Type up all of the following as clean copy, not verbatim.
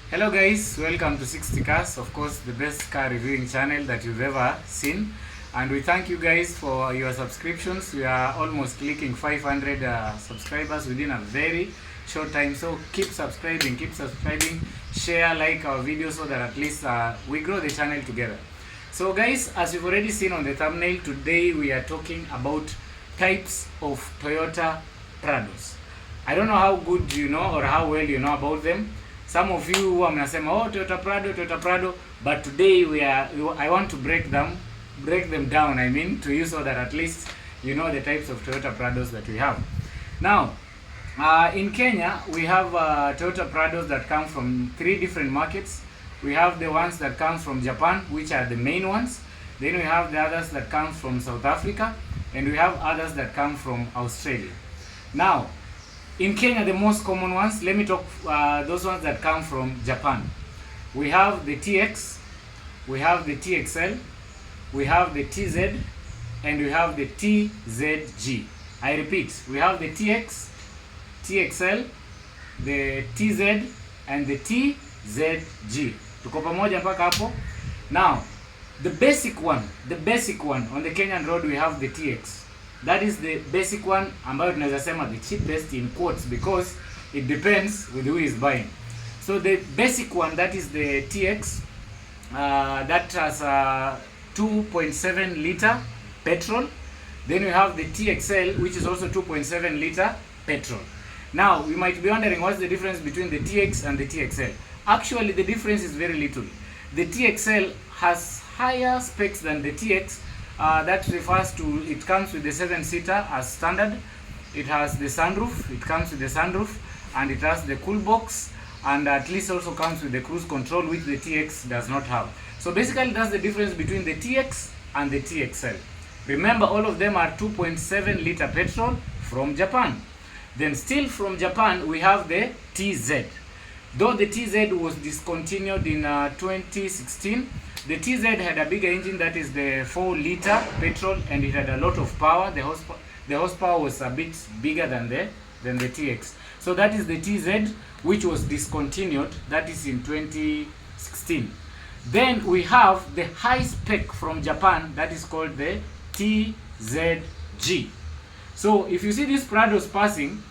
Hello guys, welcome to 60 Cars, of course the best car reviewing channel that you've ever seen, and we thank you guys for your subscriptions. We are almost clicking 500 subscribers within a very short time, so keep subscribing, share, like our videos so that at least we grow the channel together. So guys, as you've already seen on the thumbnail, today we are talking about types of Toyota Prados. I don't know how good you know or how well you know about them. Some of you mnasema Toyota Prado, but today I want to break them down, to you, so that at least you know the types of Toyota Prados that we have. Now, in Kenya, we have Toyota Prados that come from 3 different markets. We have the ones that come from Japan, which are the main ones. Then we have the others that come from South Africa, and we have others that come from Australia. Now, in Kenya, the most common ones, let me talk those ones that come from Japan. We have the TX, we have the TXL, we have the TZ, and we have the TZG. I repeat, we have the TX, TXL, the TZ, and the TZG. Tuko pamoja mpaka hapo? Now, the basic one on the Kenyan road, we have the TX. That is the basic one, ambayo tunaweza sema the cheapest in quotes, because it depends with who is buying. So the basic one, that is the TX, that has 2.7 liter petrol. Then we have the TXL, which is also 2.7 liter petrol. Now, you might be wondering what's the difference between the TX and the TXL. Actually, the difference is very little. The TXL has higher specs than the TX. That refers to, it comes with the 7-seater as standard. It has the sunroof, and it has the cool box, and at least also comes with the cruise control, which the TX does not have. So basically that's the difference between the TX and the TXL. Remember, all of them are 2.7 liter petrol from Japan. Then still from Japan, we have the TZ. Though the TZ was discontinued in 2016, the TZ had a bigger engine, that is the 4 liter petrol, and it had a lot of power. The horsepower was a bit bigger than the TX. So that is the TZ, which was discontinued, that is in 2016. Then we have the high spec from Japan, that is called the TZG. So if you see these Prados passing,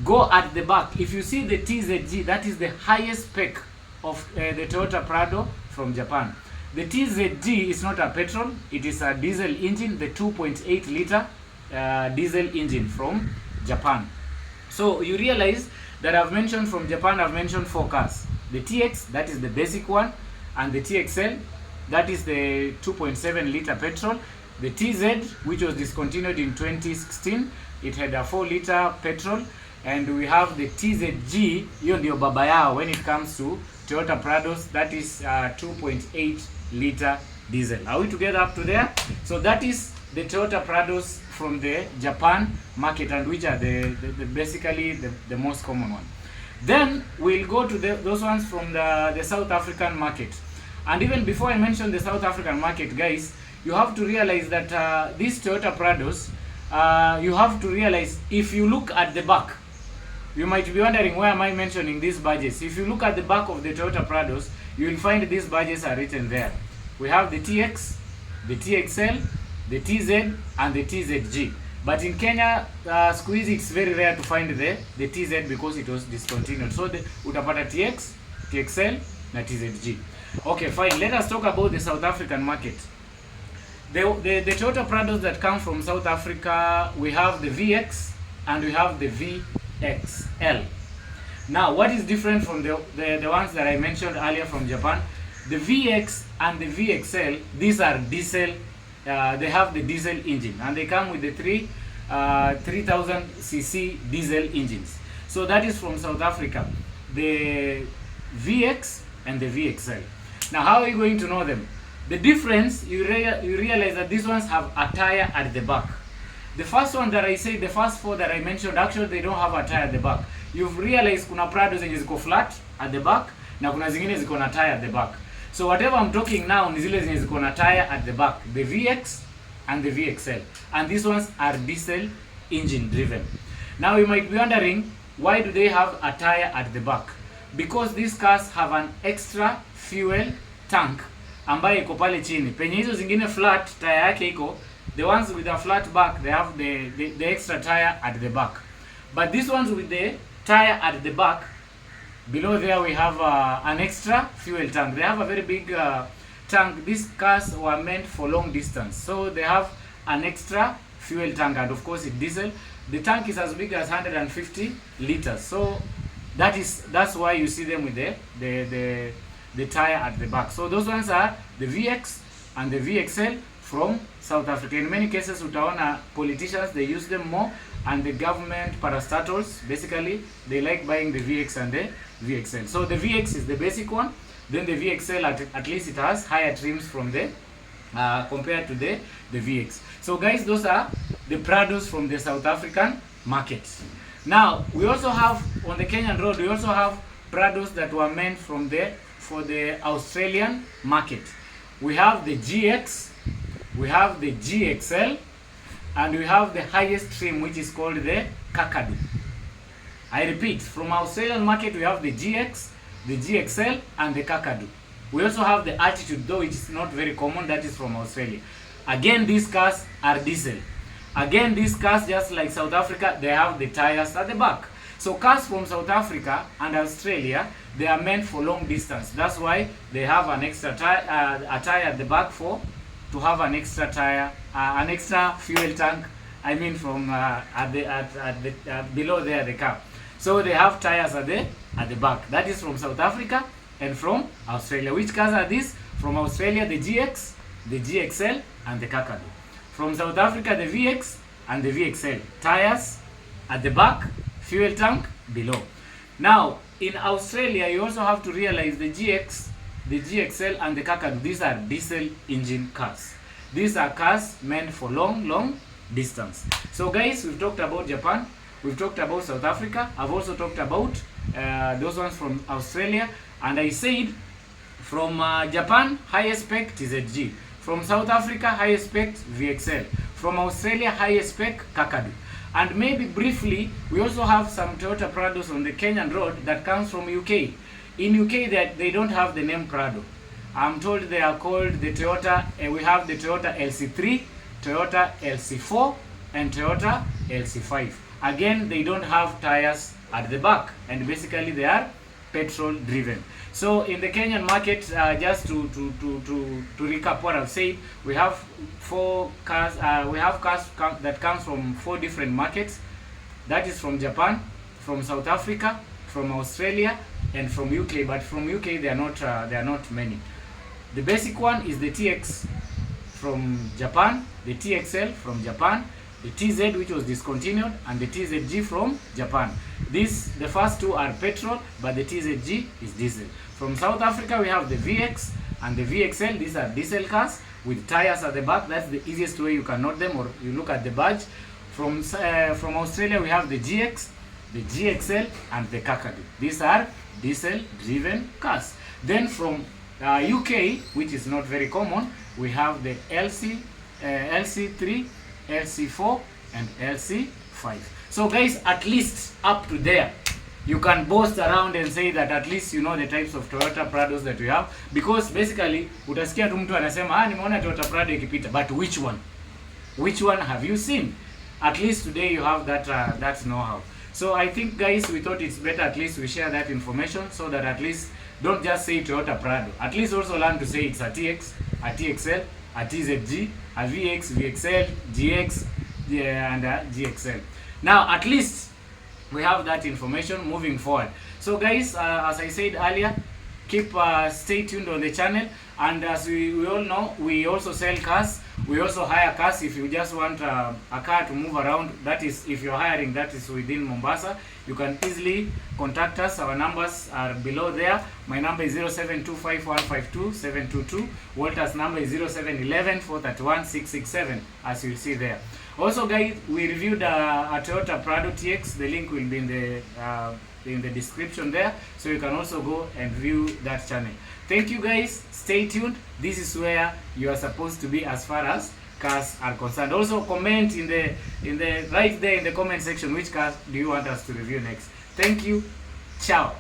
go at the back. If you see the TZG, that is the highest spec of the Toyota Prado from Japan. The TZG is not a petrol, it is a diesel engine, the 2.8 liter diesel engine from Japan. So you realize that I've mentioned from Japan, I've mentioned 4 cars. The TX, that is the basic one, and the TXL, that is the 2.7 liter petrol. The TZ, which was discontinued in 2016, it had a 4 liter petrol. And we have the TZG, hiyo ndio baba yao when it comes to Toyota Prados, that is 2.8 liter diesel. Are we together up to there? So that is the Toyota Prados from the Japan market, and which are basically the most common one. Then we'll go to those ones from the South African market. And even before I mention the South African market, guys, you have to realize that these Toyota Prados, you have to realize, if you look at the back, you might be wondering, why am I mentioning these badges? If you look at the back of the Toyota Prados, you will find these badges are written there. We have the TX, the TXL, the TZ, and the TZG. But in Kenya, squeeze, it's very rare to find the TZ because it was discontinued. So utapata TX, TXL, and TZG. Okay, fine. Let us talk about the South African market. The Toyota Prados that come from South Africa, we have the VX and we have the VXL. Now, what is different from the ones that I mentioned earlier from Japan? The VX and the VXL, these are diesel. They have the diesel engine, and they come with the 3000 cc diesel engines. So that is from South Africa, the VX and the VXL. Now, how are you going to know them? The difference, you realize that these ones have a tire at the back. The first one that I said, the first 4 that I mentioned, actually they don't have a tire at the back. You've realized kuna Prado zenye ziko flat at the back, na kuna zingine ziko na tire at the back. So whatever I'm talking now ni zile zenye ziko na tire at the back, the VX and the VXL. And these ones are diesel engine driven. Now you might be wondering, why do they have a tire at the back? because these cars have an extra fuel tank ambayo iko pale chini penye hizo zingine flat tire yake iko. The ones with a flat back, they have the extra tire at the back, but these ones with the tire at the back, below there we have an extra fuel tank. They have a very big tank. These cars were meant for long distance, so they have an extra fuel tank, and of course it's diesel. The tank is as big as 150 liters, so that's why you see them with the tire at the back. So those ones are the VX and the VXL from South Africa. In many cases utaona politicians, they use them more, and the government parastatals, basically they like buying the VX and the VXL. So the VX is the basic one, then the VXL at least it has higher trims from the compared to the VX. So guys, those are the Prados from the South African market. Now we also have on the Kenyan road, we also have Prados that were meant for the Australian market. We have the GX, we have the GXL, and we have the highest trim, which is called the KAKADU. I repeat, from Australian market we have the GX, the GXL, and the KAKADU. We also have the Altitude, though it is not very common, that is from Australia. Again, these cars are diesel. Again, these cars, just like South Africa, they have the tires at the back. So cars from South Africa and Australia, they are meant for long distance. That's why they have an extra tire, a tire at the back to have an extra tire, an extra fuel tank. I mean, from below there the car. So they have tires at the back. That is from South Africa and from Australia. Which cars are these? From Australia, the GX, the GXL, and the KAKADU. From South Africa, the VX and the VXL. Tires at the back, fuel tank below. Now, in Australia, you also have to realize the GX, the GXL, and the KAKADU. These are diesel engine cars. These are cars meant for long distance. So guys, we've talked about Japan. We've talked about South Africa. I've also talked about those ones from Australia. And I said from Japan, highest spec TZG. From South Africa, highest spec VXL. From Australia, highest spec KAKADU. And maybe briefly, we also have some Toyota Prados on the Kenyan road that comes from UK. In UK, they don't have the name Prado. I'm told they are called the Toyota, we have the Toyota LC3, Toyota LC4, and Toyota LC5. Again, they don't have tires at the back, and basically they are petrol driven. So in the Kenyan market, just to recap what I've said, we have four cars. We have cars that comes from 4 different markets. That is from Japan, from South Africa, from Australia, and from UK. But from UK, they are not many. The basic one is the TX from Japan, the TXL from Japan, the TZ, which was discontinued, and the TZG from Japan. The first two are petrol, but the TZG is diesel. From South Africa, we have the VX and the VXL. These are diesel cars with tires at the back. That's the easiest way you can note them, or you look at the badge. From Australia, we have the GX, the GXL, and the KAKADU. These are diesel-driven cars. Then from UK, which is not very common, we have the LC3, LC4, and LC5. So guys, at least up to there, you can boast around and say that at least you know the types of Toyota Prados that we have, because basically utasikia tu mtu anasema nimeona Toyota Prado ikipita, but which one have you seen? At least today you have that know-how. So I think guys, we thought it's better at least we share that information, so that at least don't just say Toyota Prado. At least also learn to say it's a TX, a TXL, a TZG, a VX, VXL, GX, and a GXL. Now at least we have that information moving forward. So guys, as I said earlier, stay tuned on the channel. And as we all know, we also sell cars. We also hire cars if you just want a car to move around. That is, if you're hiring, that is within Mombasa. You can easily contact us. Our numbers are below there. My number is 0725152722. Walter's number is 0711431667, as you'll see there. Also guys, we reviewed a Toyota Prado TX. The link will be in the description there, so you can also go and view that channel. Thank you guys, stay tuned. This is where you are supposed to be as far as cars are concerned. Also comment in the right there in the comment section which cars do you want us to review next. Thank you, ciao.